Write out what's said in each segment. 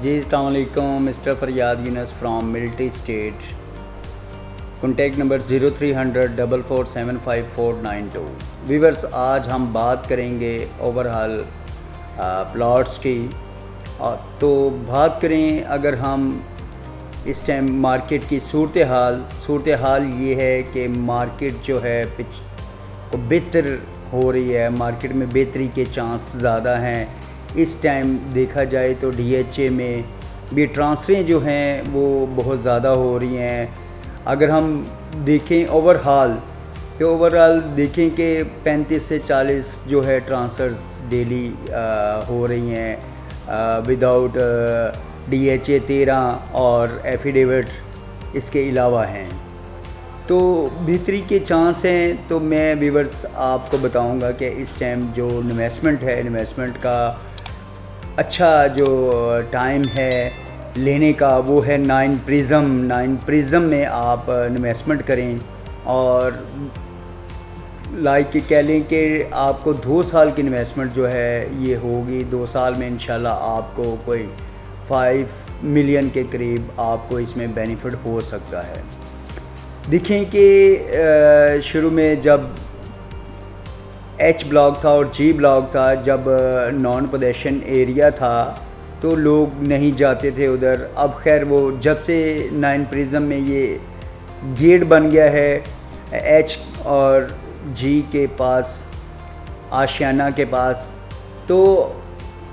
जी अस्सलाम वालेकुम, mister Faryad Younus from मिल्टी स्टेट। Contact number 0300 4475492। वीवर्स, आज हम बात करेंगे ओवरऑल प्लॉट्स की। तो बात करें अगर हम इस टाइम मार्केट की सूरत हाल ये है कि मार्केट जो है बेहतर हो रही है, मार्केट में बेहतरी के चांस ज़्यादा हैं। इस टाइम देखा जाए तो DHA में भी ट्रांसफ़रें जो हैं वो बहुत ज़्यादा हो रही हैं। अगर हम देखें ओवरऑल देखें कि 35 से 40 जो है ट्रांसफ़र्स डेली हो रही हैं विदाउट DHA 13 और एफिडेविट इसके अलावा हैं, तो बेहतरी के चांस हैं। तो मैं व्यूअर्स आपको बताऊंगा कि इस टाइम जो इन्वेस्टमेंट का अच्छा जो टाइम है लेने का वो है 9 प्रिज्म में आप इन्वेस्टमेंट करें। और कह लें कि आपको 2 साल की इन्वेस्टमेंट जो है ये होगी। 2 साल में इंशाल्लाह आपको कोई 5 मिलियन के करीब आपको इसमें बेनिफिट हो सकता है। देखें कि शुरू में जब H ब्लॉक था और G ब्लॉक था, जब नॉन पोजेशन एरिया था तो लोग नहीं जाते थे उधर। अब खैर वो जब से 9 प्रिज्म में ये गेट बन गया है H और G के पास, आशियाना के पास, तो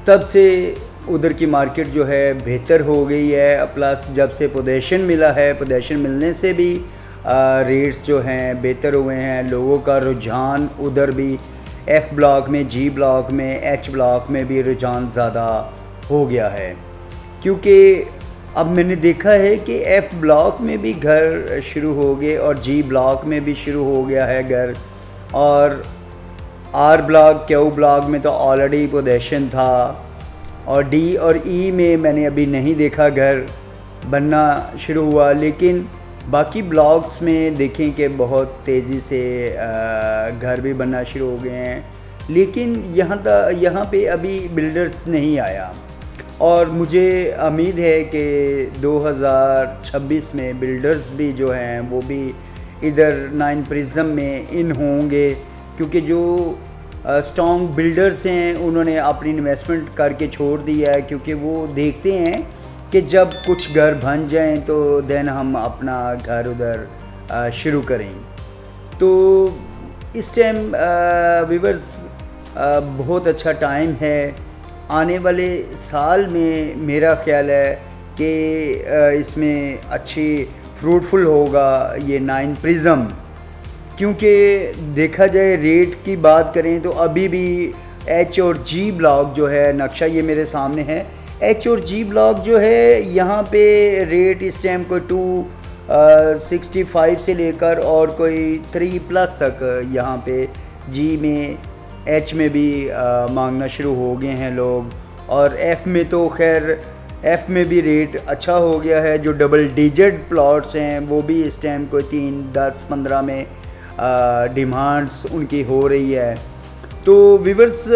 तब से उधर की मार्केट जो है बेहतर हो गई है। प्लस जब से पोजेशन मिला है, पोजेशन मिलने से भी रेट्स जो हैं बेहतर हुए हैं। लोगों का रुझान उधर भी F ब्लॉक में, G ब्लॉक में, H ब्लॉक में भी रुझान ज़्यादा हो गया है, क्योंकि अब मैंने देखा है कि F ब्लॉक में भी घर शुरू हो गए और G ब्लॉक में भी शुरू हो गया है घर, और R ब्लॉक, Q ब्लॉक में तो ऑलरेडी पोजेशन था, और D और E में मैंने अभी नहीं देखा घर बनना शुरू हुआ। लेकिन बाकी ब्लॉक्स में देखें कि बहुत तेज़ी से घर भी बनना शुरू हो गए हैं। लेकिन यहाँ पे अभी बिल्डर्स नहीं आया, और मुझे उम्मीद है कि 2026 में बिल्डर्स भी जो हैं वो भी इधर 9 प्रिज्म में इन होंगे, क्योंकि जो स्ट्रॉन्ग बिल्डर्स हैं उन्होंने अपनी इन्वेस्टमेंट करके छोड़ दिया है, क्योंकि वो देखते हैं कि जब कुछ घर बन जाएं तो देन हम अपना घर उधर शुरू करें। तो इस टाइम व्यूअर्स बहुत अच्छा टाइम है। आने वाले साल में मेरा ख्याल है कि इसमें अच्छी फ्रूटफुल होगा ये 9 प्रिज्म, क्योंकि देखा जाए रेट की बात करें तो अभी भी H और G ब्लॉक जो है, नक्शा ये मेरे सामने है, H और G ब्लॉक जो है यहाँ पे रेट इस टाइम कोई 265 से लेकर और कोई 3+ तक यहाँ पे G में, H में भी मांगना शुरू हो गए हैं लोग। और F में तो खैर F में भी रेट अच्छा हो गया है। जो डबल डिजिट प्लॉट्स हैं वो भी इस टाइम कोई 3, 10, 15 में डिमांड्स उनकी हो रही है। तो व्यूअर्स,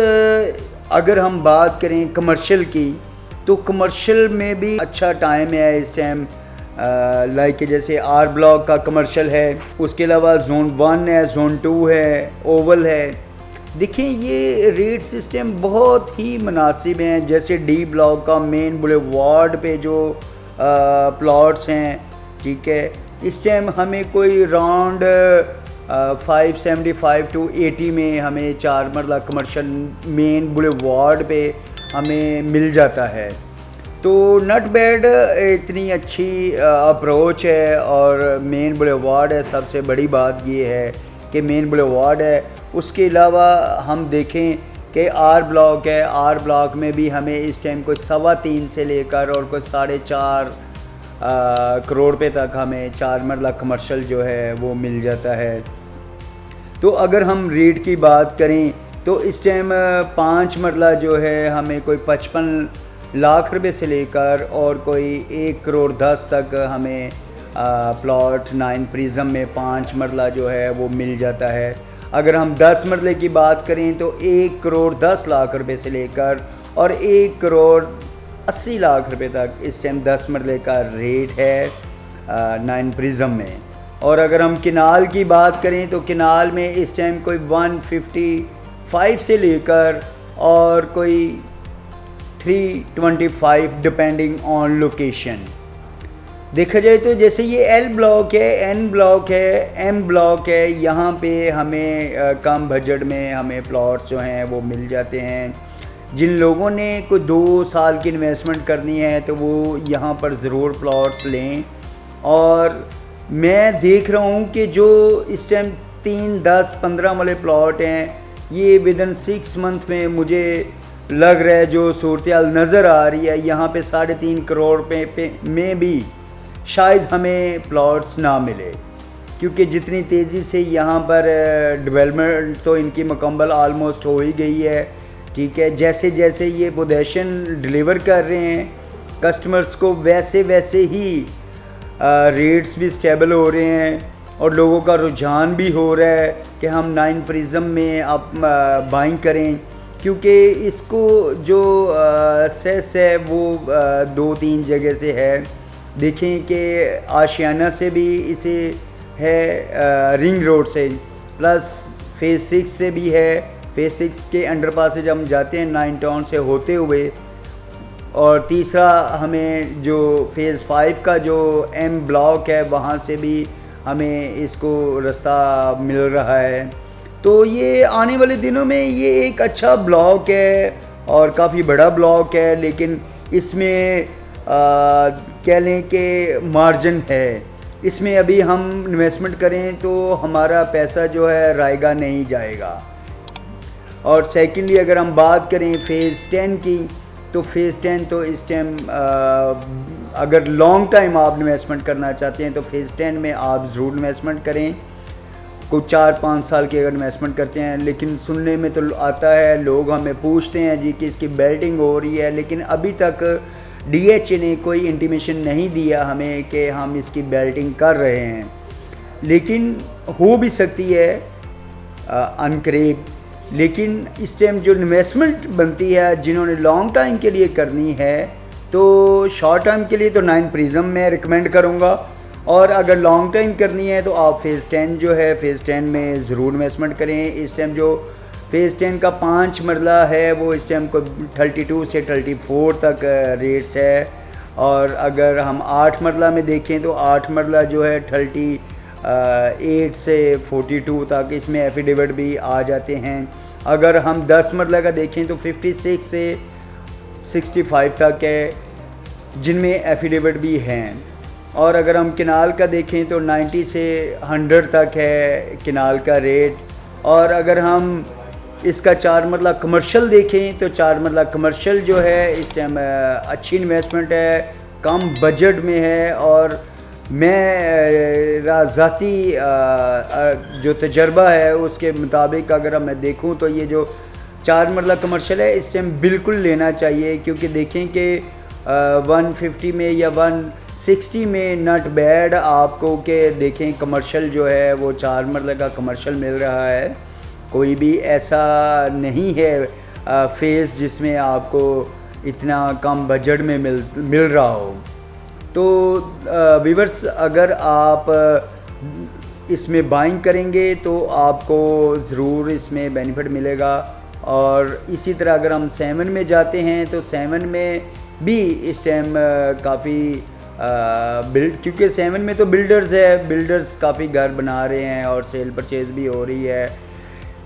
अगर हम बात करें कमर्शियल की, तो कमर्शियल में भी अच्छा टाइम है इस टाइम। जैसे R ब्लॉक का कमर्शियल है, उसके अलावा जोन 1 है, जोन 2 है, ओवल है। देखिए ये रेट सिस्टम बहुत ही मुनासिब हैं। जैसे D ब्लॉक का मेन बुलेवार्ड पे जो प्लॉट्स हैं, ठीक है, इस टाइम हमें कोई राउंड 575 to 80 में हमें 4 मरला कमर्शियल मेन बुलेवार्ड पे हमें मिल जाता है। तो नॉट बैड, इतनी अच्छी अप्रोच है। और मेन बुलेवार्ड है, सबसे बड़ी बात ये है कि मेन बुलेवार्ड है। उसके अलावा हम देखें कि R ब्लॉक है, R ब्लॉक में भी हमें इस टाइम कोई 3.25 से लेकर और कोई 4.5 करोड़ पे तक हमें 4 मरला कमर्शियल जो है वो मिल जाता है। तो अगर हम रेट की बात करें तो इस टाइम 5 मरला जो है हमें कोई 55 लाख रुपए से लेकर और कोई 1 करोड़ 10 तक हमें प्लॉट 9 प्रिज्म में 5 मरला जो है वो मिल जाता है। अगर हम 10 मरले की बात करें तो 1 करोड़ 10 लाख रुपए से लेकर और 1 करोड़ 80 लाख रुपए तक इस टाइम 10 मरले का रेट है 9 प्रिज्म में। और अगर हम किनाल की बात करें तो किनाल में इस टाइम कोई 155 से लेकर और कोई 325 डिपेंडिंग ऑन लोकेशन। देखा जाए तो जैसे ये एल ब्लॉक है, एन ब्लॉक है, एम ब्लॉक है, यहाँ पे हमें कम बजट में हमें प्लॉट्स जो हैं वो मिल जाते हैं। जिन लोगों ने कोई 2 साल की इन्वेस्टमेंट करनी है तो वो यहाँ पर ज़रूर प्लॉट्स लें। और मैं देख रहा हूँ कि जो इस टाइम 3, 10, 15 वाले प्लॉट हैं, ये विदिन 6 मंथ में मुझे लग रहा है जो सूरत-ए-हाल नज़र आ रही है, यहाँ पे 3.5 करोड़ पे में भी शायद हमें प्लॉट्स ना मिले, क्योंकि जितनी तेज़ी से यहाँ पर डेवलपमेंट तो इनकी मुकम्मल आलमोस्ट हो ही गई है। ठीक है, जैसे जैसे ये पोजीशन डिलीवर कर रहे हैं कस्टमर्स को, वैसे वैसे ही रेट्स भी स्टेबल हो रहे हैं और लोगों का रुझान भी हो रहा है कि हम 9 प्रिज्म में आप बाइंग करें, क्योंकि इसको जो सेस है वो 2-3 जगह से है। देखें कि आशियाना से भी इसे है, रिंग रोड से, प्लस फेज़ 6 से भी है। फेज़ 6 के अंडरपास से जब हम जाते हैं 9 टाउन से होते हुए, और तीसरा हमें जो फेज़ 5 का जो एम ब्लॉक है वहाँ से भी हमें इसको रास्ता मिल रहा है। तो ये आने वाले दिनों में ये एक अच्छा ब्लॉक है और काफ़ी बड़ा ब्लॉक है, लेकिन इसमें कह लें कि मार्जिन है। इसमें अभी हम इन्वेस्टमेंट करें तो हमारा पैसा जो है रायगा नहीं जाएगा। और सेकेंडली अगर हम बात करें फ़ेज़ 10 की, तो फ़ेज़ 10 तो इस टाइम अगर लॉन्ग टाइम आप इन्वेस्टमेंट करना चाहते हैं तो फ़ेज़ 10 में आप ज़रूर इन्वेस्टमेंट करें। कोई 4-5 साल की अगर इन्वेस्टमेंट करते हैं, लेकिन सुनने में तो आता है, लोग हमें पूछते हैं जी कि इसकी बेल्टिंग हो रही है, लेकिन अभी तक DHA ने कोई इंटीमेशन नहीं दिया हमें कि हम इसकी बेल्टिंग कर रहे हैं। लेकिन हो भी सकती है अनकरेब। लेकिन इस टाइम जो इन्वेस्टमेंट बनती है जिन्होंने लॉन्ग टाइम के लिए करनी है, तो शॉर्ट टाइम के लिए तो 9 प्रिज्म मैं रिकमेंड करूँगा, और अगर लॉन्ग टाइम करनी है तो आप फ़ेज़ 10 जो है फ़ेज़ 10 में ज़रूर इन्वेस्टमेंट करें। इस टाइम जो फ़ेज़ 10 का 5 मरला है वो इस टाइम को 32 से 34 तक रेट्स है, और अगर हम 8 मरला में देखें तो 8 मरला जो है 38 से 42 तक, इसमें एफिडेविट भी आ जाते हैं। अगर हम 10 मरला का देखें तो 56 से 65 तक है, जिनमें एफिडेविट भी हैं। और अगर हम किनाल का देखें तो 90 से 100 तक है किनाल का रेट। और अगर हम इसका 4 मरला कमर्शियल देखें तो 4 मरला कमर्शियल जो है इस टाइम अच्छी इन्वेस्टमेंट है, कम बजट में है। और मेरा ज़ाती जो तजर्बा है उसके मुताबिक अगर मैं देखूं तो ये जो 4 मरला कमर्शियल है इस टाइम बिल्कुल लेना चाहिए, क्योंकि देखें कि 150 में या 160 में नॉट बैड आपको के देखें कमर्शियल जो है वो 4 मरला का कमर्शियल मिल रहा है। कोई भी ऐसा नहीं है फेज़ जिसमें आपको इतना कम बजट में मिल रहा हो। तो व्यूअर्स, अगर आप इसमें बाइंग करेंगे तो आपको ज़रूर इसमें बेनिफिट मिलेगा। और इसी तरह अगर हम 7 में जाते हैं तो 7 में भी इस टाइम काफ़ी क्योंकि 7 में तो बिल्डर्स काफ़ी घर बना रहे हैं और सेल परचेज़ भी हो रही है।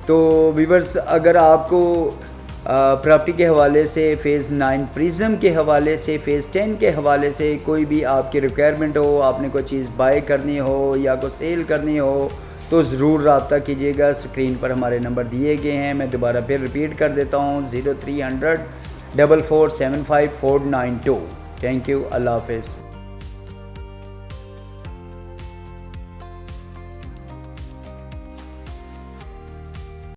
तो व्यूअर्स, अगर आपको प्रॉपर्टी के हवाले से फ़ेज़ 9 प्रिज्म के हवाले से फ़ेज़ 10 के हवाले से कोई भी आपकी रिक्वायरमेंट हो, आपने कोई चीज़ बाय करनी हो या कोई सेल करनी हो, तो ज़रूर रब्ता कीजिएगा। स्क्रीन पर हमारे नंबर दिए गए हैं, मैं दोबारा फिर रिपीट कर देता हूँ, 0300 4475 492। थैंक यू, अल्लाह हाफ़िज़।